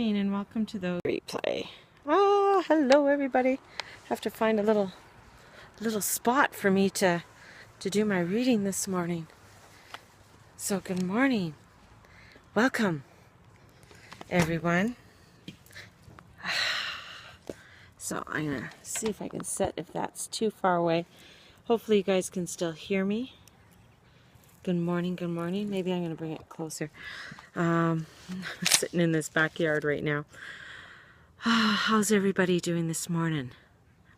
morning and welcome to the replay. Oh, hello everybody. Have to find a little spot for me to do my reading this morning. So good morning. Welcome everyone. So I'm going to see if I can set if that's too far away. Hopefully you guys can still hear me. Good morning, good morning. Maybe I'm going to bring it closer. I'm sitting in this backyard right now. How's everybody doing this morning?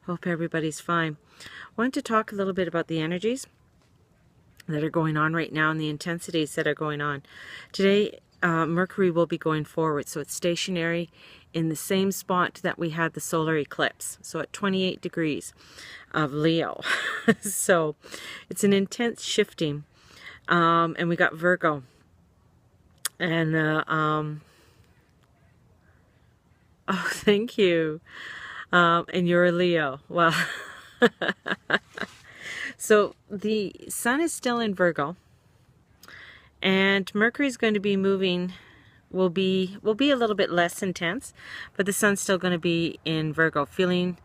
Hope everybody's fine. Wanted to talk a little bit about the energies that are going on right now and the intensities that are going on. Today, Mercury will be going forward, so it's stationary in the same spot that we had the solar eclipse, so at 28 degrees of Leo. So it's an intense shifting, and we got Virgo. And, oh, thank you. And you're a Leo. Well, so the sun is still in Virgo, and Mercury is going to be moving. Will be a little bit less intense, but the sun's still going to be in Virgo, feeling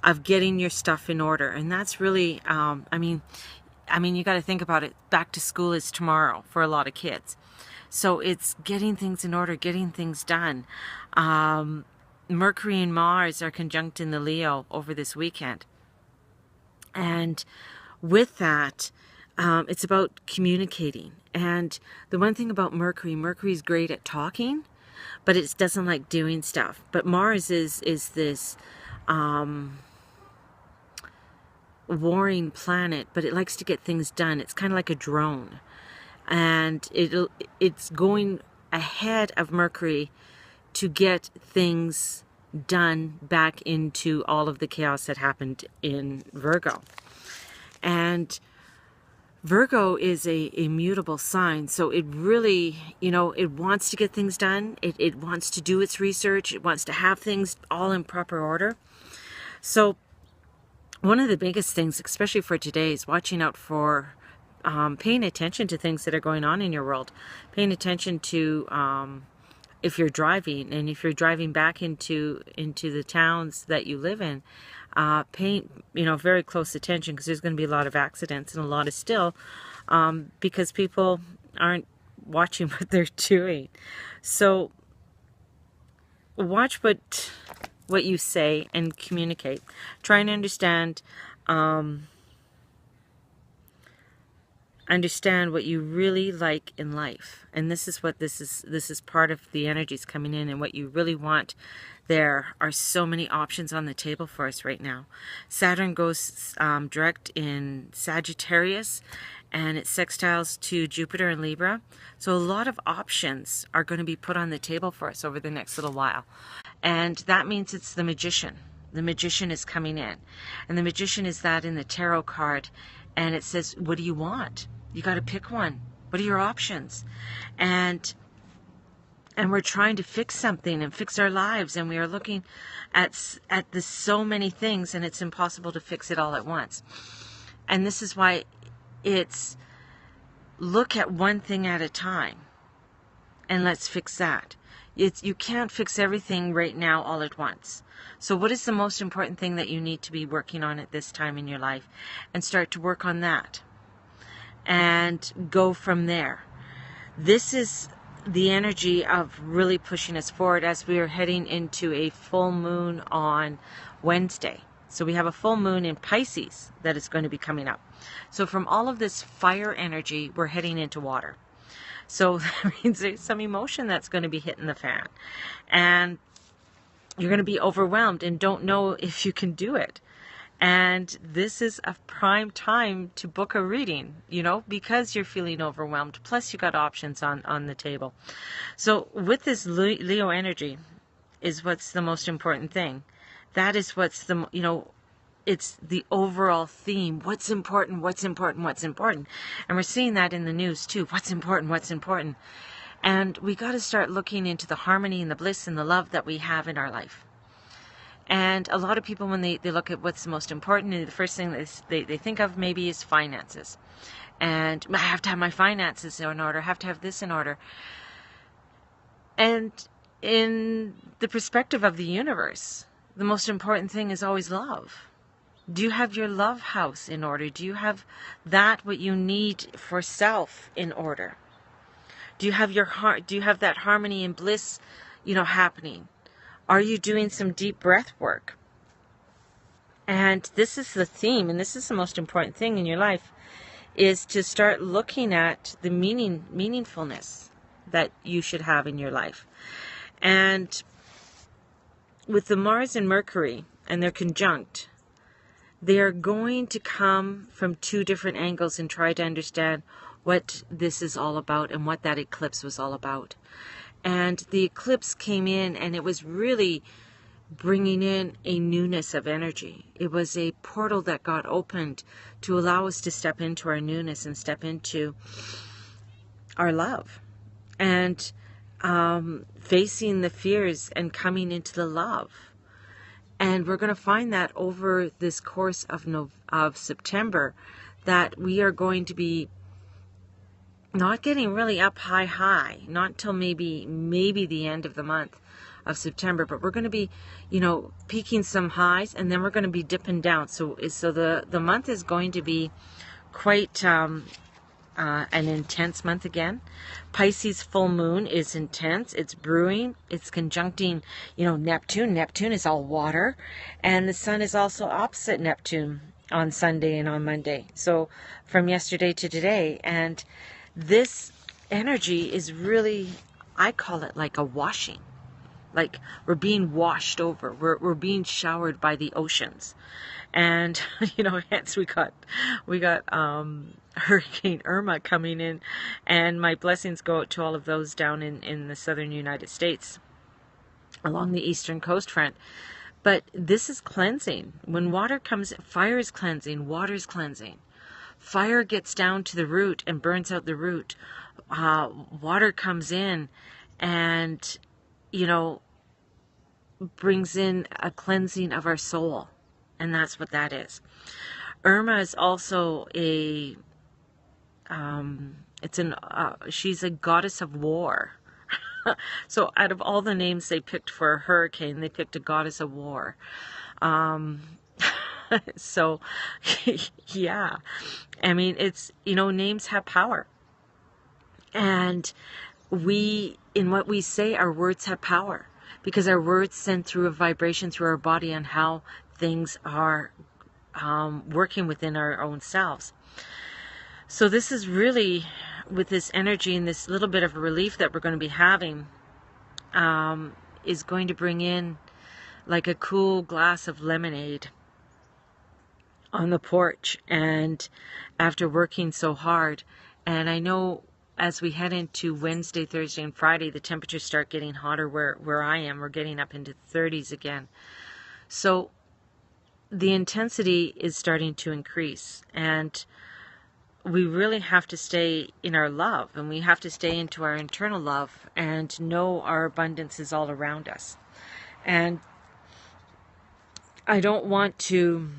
of getting your stuff in order, and that's really, I mean, you got to think about it. Back to school is tomorrow for a lot of kids, so it's getting things in order, getting things done. Mercury and Mars are conjunct in the Leo over this weekend. And with that, it's about communicating. And the one thing about Mercury's great at talking, but it doesn't like doing stuff. But Mars is this warring planet, but it likes to get things done. It's kind of like a drone. And it's going ahead of Mercury to get things done back into all of the chaos that happened in Virgo. And Virgo is a mutable sign, so it really, it wants to get things done. It wants to do its research. It wants to have things all in proper order. So one of the biggest things, especially for today, is watching out for paying attention to things that are going on in your world, paying attention to if you're driving, and if you're driving back into the towns that you live in, paying very close attention, because there's going to be a lot of accidents and a lot of still because people aren't watching what they're doing. So watch what you say and communicate. Try and understand what you really like in life, and this is what this is part of the energies coming in, and what you really want. There are so many options on the table for us right now. Saturn goes direct in Sagittarius, and it sextiles to Jupiter in Libra, so a lot of options are going to be put on the table for us over the next little while. And that means it's the Magician. The Magician is coming in, and the Magician is that in the tarot card, and it says, what do you want? You got to pick one. What are your options? And we're trying to fix something and fix our lives, and we are looking at so many things, and it's impossible to fix it all at once. And this is why it's look at one thing at a time, and let's fix that. You can't fix everything right now all at once. So what is the most important thing that you need to be working on at this time in your life? And start to work on that. And go from there. This is the energy of really pushing us forward as we are heading into a full moon on Wednesday. So we have a full moon in Pisces that is going to be coming up. So from all of this fire energy, we're heading into water. So that means there's some emotion that's going to be hitting the fan. And you're going to be overwhelmed and don't know if you can do it. And this is a prime time to book a reading, because you're feeling overwhelmed. Plus you got options on the table. So with this Leo energy is what's the most important thing. That is what's it's the overall theme. What's important, what's important, what's important. And we're seeing that in the news too. What's important, what's important. And we got to start looking into the harmony and the bliss and the love that we have in our life. And a lot of people, when they look at what's the most important, the first thing they think of maybe is finances. And I have to have my finances in order, I have to have this in order. And in the perspective of the universe, the most important thing is always love. Do you have your love house in order? Do you have that what you need for self in order? Do you have your heart? Do you have that harmony and bliss, happening? Are you doing some deep breath work? And this is the theme, and this is the most important thing in your life, is to start looking at the meaningfulness that you should have in your life. And with the Mars and Mercury and their conjunct, they are going to come from two different angles and try to understand what this is all about and what that eclipse was all about. And the eclipse came in, and it was really bringing in a newness of energy. It was a portal that got opened to allow us to step into our newness and step into our love. And facing the fears and coming into the love. And we're going to find that over this course of September, that we are going to be not getting really up high, not until maybe the end of the month of September, but we're going to be, peaking some highs, and then we're going to be dipping down. So the month is going to be quite an intense month again. Pisces full moon is intense. It's brewing. It's conjuncting, Neptune. Neptune is all water. And the sun is also opposite Neptune on Sunday and on Monday. So from yesterday to today. And this energy is really, I call it like a washing. Like we're being washed over. We're being showered by the oceans. And, hence we got Hurricane Irma coming in, and my blessings go out to all of those down in the southern United States along the eastern coast front. But this is cleansing. When water comes, fire is cleansing, water is cleansing. Fire gets down to the root and burns out the root. Water comes in and, brings in a cleansing of our soul. And that's what that is. Irma is also she's a goddess of war. So out of all the names they picked for a hurricane, they picked a goddess of war. So, yeah. I mean, it's, names have power. And in what we say, our words have power. Because our words send through a vibration through our body on how things are working within our own selves. So this is really, with this energy and this little bit of a relief that we're going to be having, is going to bring in like a cool glass of lemonade on the porch. And after working so hard, and I know as we head into Wednesday, Thursday, and Friday, the temperatures start getting hotter where I am. We're getting up into the 30s again. So the intensity is starting to increase, and we really have to stay in our love, and we have to stay into our internal love and know our abundance is all around us. And I don't want to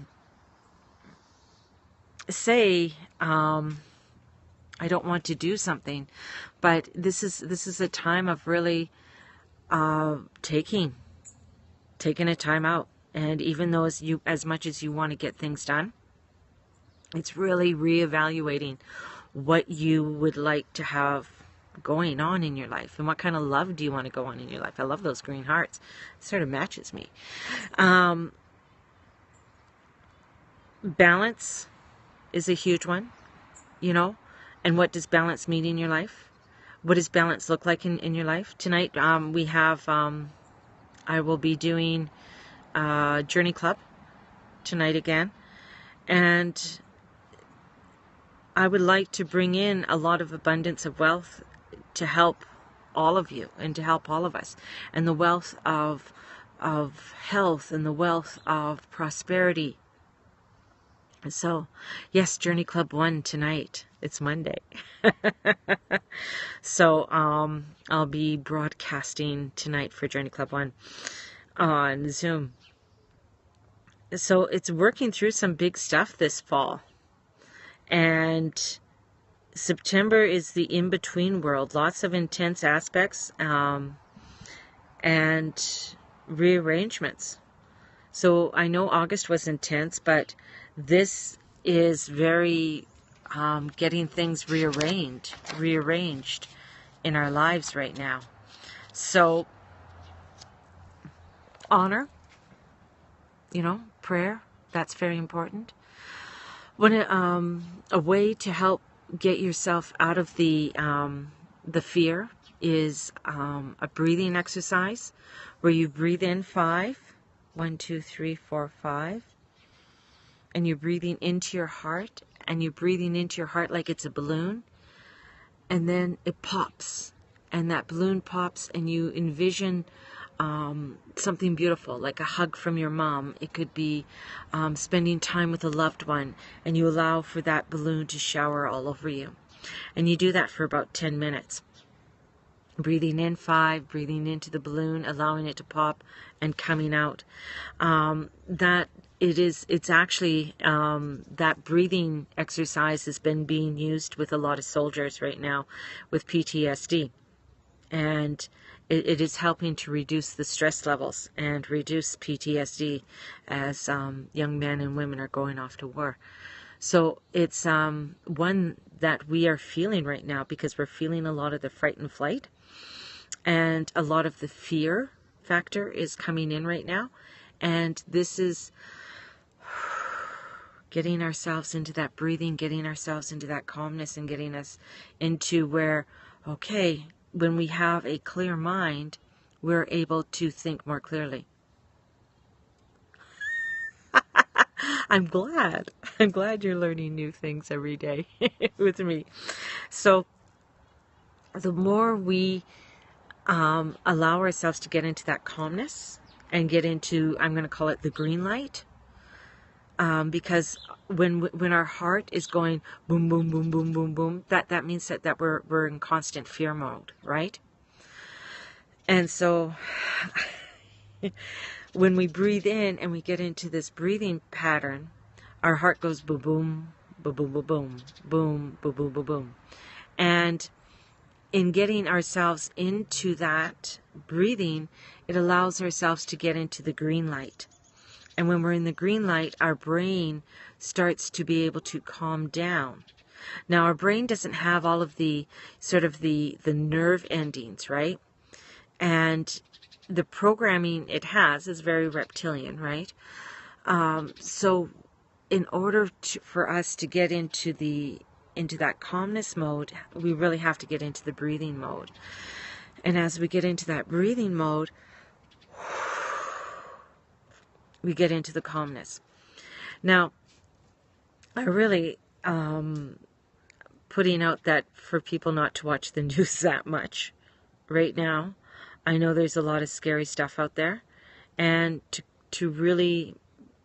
say, I don't want to do something, but this is a time of really taking a time out. And even though as much as you want to get things done, it's really reevaluating what you would like to have going on in your life, and what kind of love do you want to go on in your life. I love those green hearts. It sort of matches me. Balance is a huge one, and what does balance mean in your life? What does balance look like in your life? Tonight we have, I will be doing Journey Club tonight again, and I would like to bring in a lot of abundance of wealth to help all of you and to help all of us, and the wealth of health and the wealth of prosperity. So yes, Journey Club 1 tonight. It's Monday. So I'll be broadcasting tonight for Journey Club 1 on Zoom. So it's working through some big stuff this fall. And September is the in-between world. Lots of intense aspects. And and rearrangements. So I know August was intense, but this is very getting things rearranged in our lives right now. So honor, prayer, that's very important. A way to help get yourself out of the fear is a breathing exercise where you breathe in 5, 1, 2, 3, 4, 5, and you're breathing into your heart, and you're breathing into your heart like it's a balloon, and then it pops, and that balloon pops, and you envision something beautiful, like a hug from your mom. It could be spending time with a loved one, and you allow for that balloon to shower all over you. And you do that for about 10 minutes. Breathing in 5, breathing into the balloon, allowing it to pop, and coming out. It's actually, that breathing exercise has been being used with a lot of soldiers right now with PTSD. And it is helping to reduce the stress levels and reduce PTSD as young men and women are going off to war. So it's one that we are feeling right now, because we're feeling a lot of the fright and flight, and a lot of the fear factor is coming in right now. And this is getting ourselves into that breathing, getting ourselves into that calmness, and getting us into where, okay, when we have a clear mind, we're able to think more clearly. I'm glad you're learning new things every day with me. So the more we allow ourselves to get into that calmness and get into, I'm going to call it the green light, because when our heart is going boom, boom, boom, boom, boom, boom, that means that we're in constant fear mode, right? And so when we breathe in and we get into this breathing pattern, our heart goes boom, boom, boom, boom, boom, boom, boom, boom, boom, boom, boom. And in getting ourselves into that breathing, it allows ourselves to get into the green light. And when we're in the green light, our brain starts to be able to calm down. Now, our brain doesn't have all of the sort of the nerve endings, right? And the programming it has is very reptilian, right? So in order for us to get into that calmness mode, we really have to get into the breathing mode. And as we get into that breathing mode, we get into the calmness. Now, I really putting out that for people not to watch the news that much right now. I know there's a lot of scary stuff out there, and to really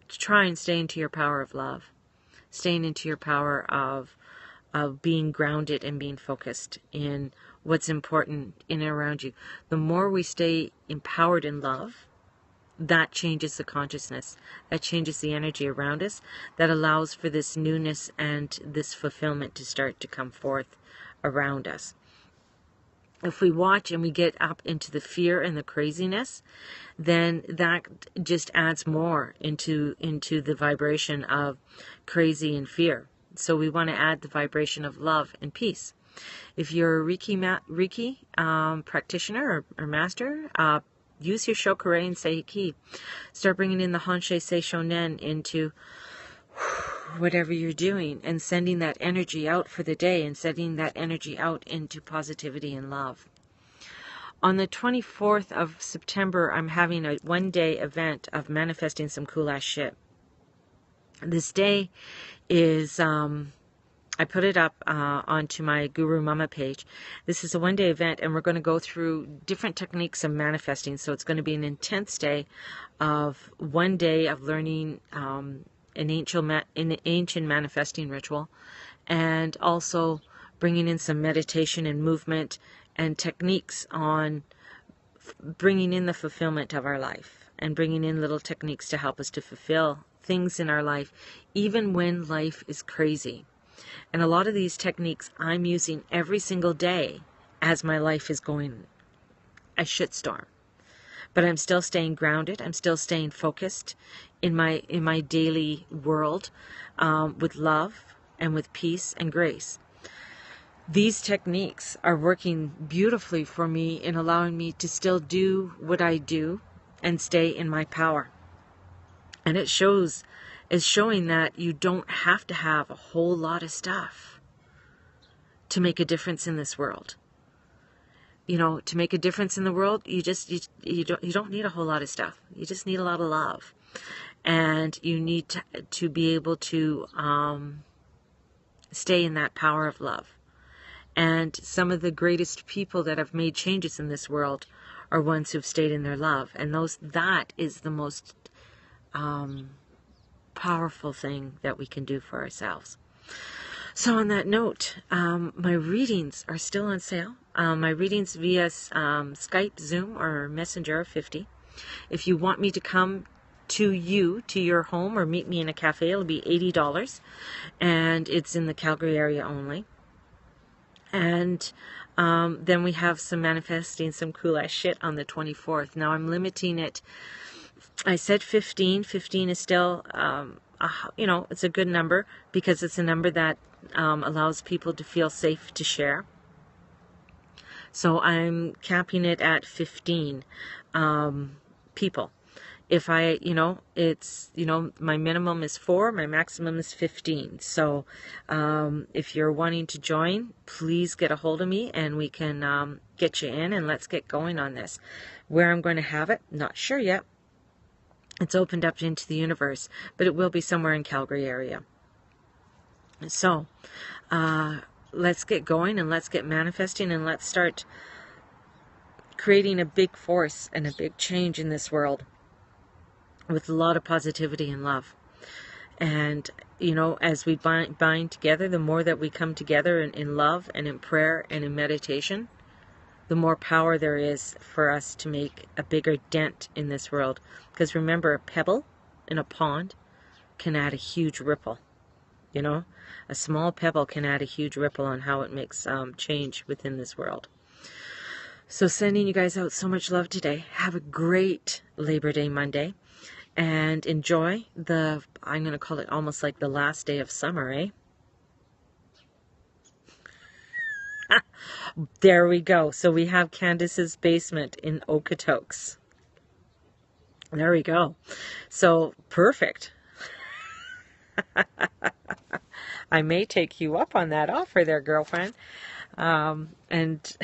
try and stay into your power of love, staying into your power of being grounded and being focused in what's important in and around you. The more we stay empowered in love, that changes the consciousness, that changes the energy around us, that allows for this newness and this fulfillment to start to come forth around us. If we watch and we get up into the fear and the craziness, then that just adds more into the vibration of crazy and fear. So we want to add the vibration of love and peace. If you're a Reiki practitioner or master, use your Shokure and Seiki. Start bringing in the Hanshe Seisho Nen into whatever you're doing, and sending that energy out for the day, and sending that energy out into positivity and love. On the 24th of September, I'm having a one-day event of manifesting some cool-ass shit. This day is, I put it up onto my Guru Mama page. This is a one-day event, and we're going to go through different techniques of manifesting. So it's going to be an intense day of one day of learning an ancient manifesting ritual, and also bringing in some meditation and movement and techniques on bringing in the fulfillment of our life, and bringing in little techniques to help us to fulfill things in our life, even when life is crazy. And a lot of these techniques I'm using every single day as my life is going a shitstorm. but I'm still staying grounded. I'm still staying focused in my daily world, with love and with peace and grace. These techniques are working beautifully for me in allowing me to still do what I do and stay in my power. And is showing that you don't have to have a whole lot of stuff to make a difference in this world. You know, to make a difference in the world, you don't need a whole lot of stuff. You just need a lot of love. And you need to be able to stay in that power of love. And some of the greatest people that have made changes in this world are ones who've stayed in their love. And that is the most powerful thing that we can do for ourselves. So on that note, my readings are still on sale. My readings via Skype, Zoom, or Messenger are $50. If you want me to come to your home, or meet me in a cafe, it'll be $80. And it's in the Calgary area only. And then we have some manifesting some cool ass shit on the 24th. Now I'm limiting it. I said 15. 15 is still, you know, it's a good number because it's a number that allows people to feel safe to share. So I'm capping it at 15 people. If I, you know, it's, you know, my minimum is 4, my maximum is 15. So if you're wanting to join, please get a hold of me and we can get you in, and let's get going on this. Where I'm going to have it, not sure yet. It's opened up into the universe, but it will be somewhere in Calgary area. So let's get going, and let's get manifesting, and let's start creating a big force and a big change in this world, with a lot of positivity and love. And, you know, as we bind together, the more that we come together in love and in prayer and in meditation, the more power there is for us to make a bigger dent in this world. Because remember, a pebble in a pond can add a huge ripple. You know, a small pebble can add a huge ripple on how it makes change within this world. So sending you guys out so much love today. Have a great Labor Day Monday. And enjoy I'm going to call it almost like the last day of summer, eh? There we go. So we have Candace's basement in Okotoks. There we go. So perfect. I may take you up on that offer there, girlfriend. And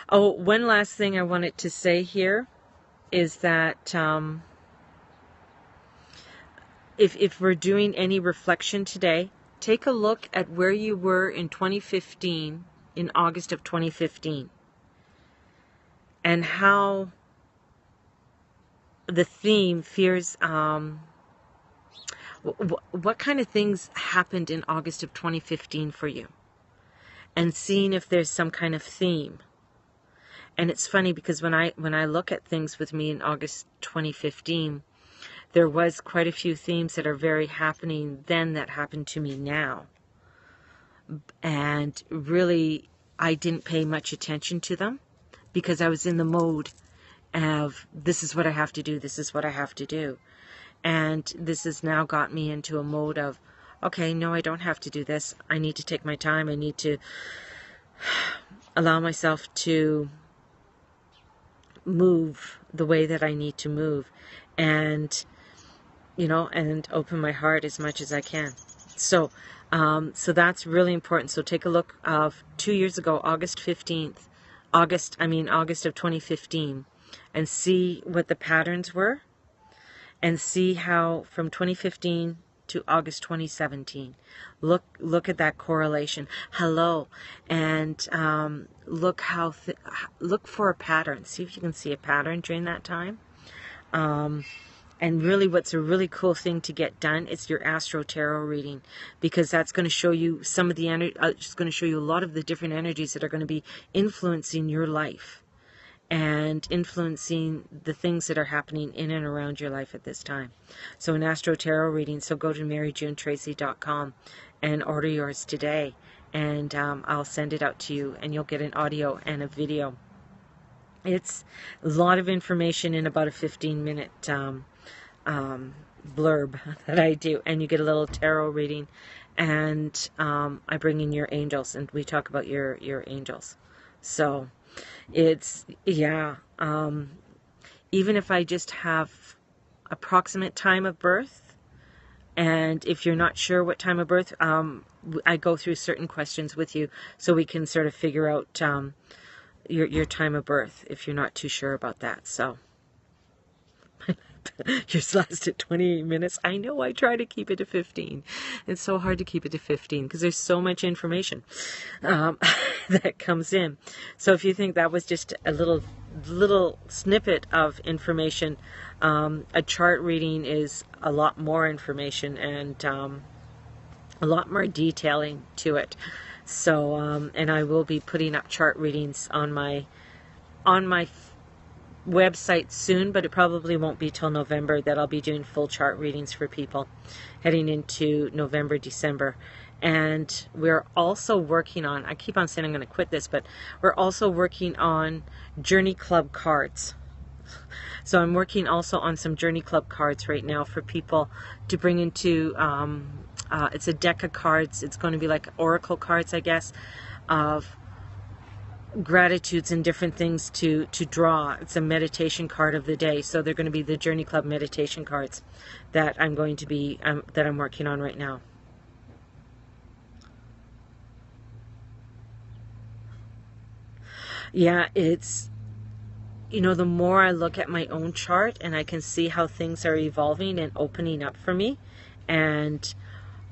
oh, one last thing I wanted to say here is that if we're doing any reflection today, take a look at where you were in 2015, in August of 2015, and how the theme fears, what kind of things happened in August of 2015 for you, and seeing if there's some kind of theme. And it's funny because when I look at things with me in August 2015, there was quite a few themes that are very happening then that happened to me now. And really, I didn't pay much attention to them because I was in the mode of, this is what I have to do, this is what I have to do. And this has now got me into a mode of, okay, no, I don't have to do this. I need to take my time. I need to allow myself to move the way that I need to move, and, you know, and open my heart as much as I can. So that's really important. So take a look of 2 years ago, August of 2015, and see what the patterns were, and see how from 2015 to August 2017, look at that correlation. Hello, and look for a pattern. See if you can see a pattern during that time. And really, what's a really cool thing to get done is your Astro Tarot reading, because that's going to show you some of the it's going to show you a lot of the different energies that are going to be influencing your life and influencing the things that are happening in and around your life at this time. So an Astro Tarot reading, so go to maryjunetracy.com and order yours today, and I'll send it out to you, and you'll get an audio and a video It's a lot of information in about a 15-minute blurb that I do, and you get a little tarot reading, and I bring in your angels, and we talk about your angels. So it's, yeah, even if I just have approximate time of birth, and if you're not sure what time of birth, I go through certain questions with you so we can sort of figure out your time of birth if you're not too sure about that. So yours lasted 28 minutes. I know, I try to keep it to 15. It's so hard to keep it to 15 because there's so much information that comes in. So if you think that was just a little snippet of information, a chart reading is a lot more information and a lot more detailing to it. So and I will be putting up chart readings on my website soon, but it probably won't be till November that I'll be doing full chart readings for people heading into November, December. And we're also working on, I keep on saying I'm going to quit this, but we're also working on Journey Club cards. So I'm working also on some Journey Club cards right now for people to bring into, it's a deck of cards. It's going to be like oracle cards, I guess, of gratitudes and different things to draw. It's a meditation card of the day. So they're going to be the Journey Club meditation cards that I'm going to be, that I'm working on right now. Yeah, it's, you know, the more I look at my own chart and I can see how things are evolving and opening up for me, and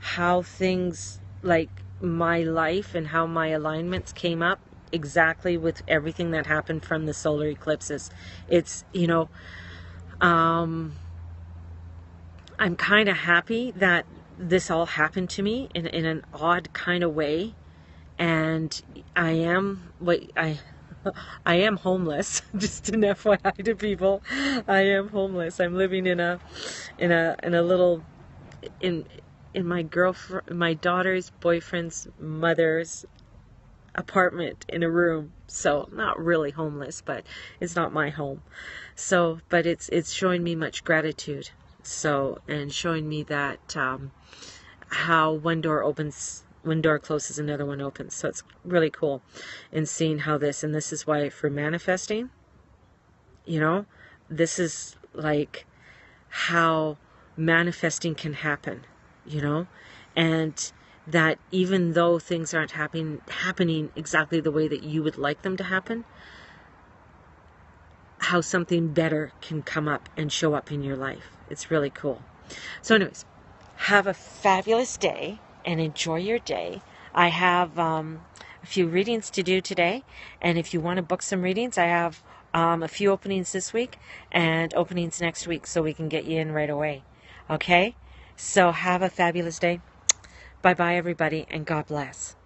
how things, like my life and how my alignments came up exactly with everything that happened from the solar eclipses. It's, you know, I'm kind of happy that this all happened to me in an odd kind of way. And I am I am homeless. Just an FYI to people, I am homeless. I'm living in a little, in my daughter's boyfriend's mother's apartment in a room. So not really homeless, but it's not my home. So, but it's showing me much gratitude. So, and showing me that how one door closes, another one opens. So it's really cool in seeing how this, and this is why for manifesting, you know, this is like how manifesting can happen, you know, and that even though things aren't happening exactly the way that you would like them to happen, how something better can come up and show up in your life. It's really cool. So anyways, have a fabulous day and enjoy your day. I have a few readings to do today, and if you want to book some readings, I have a few openings this week and openings next week, so we can get you in right away. Okay? So have a fabulous day. Bye-bye, everybody, and God bless.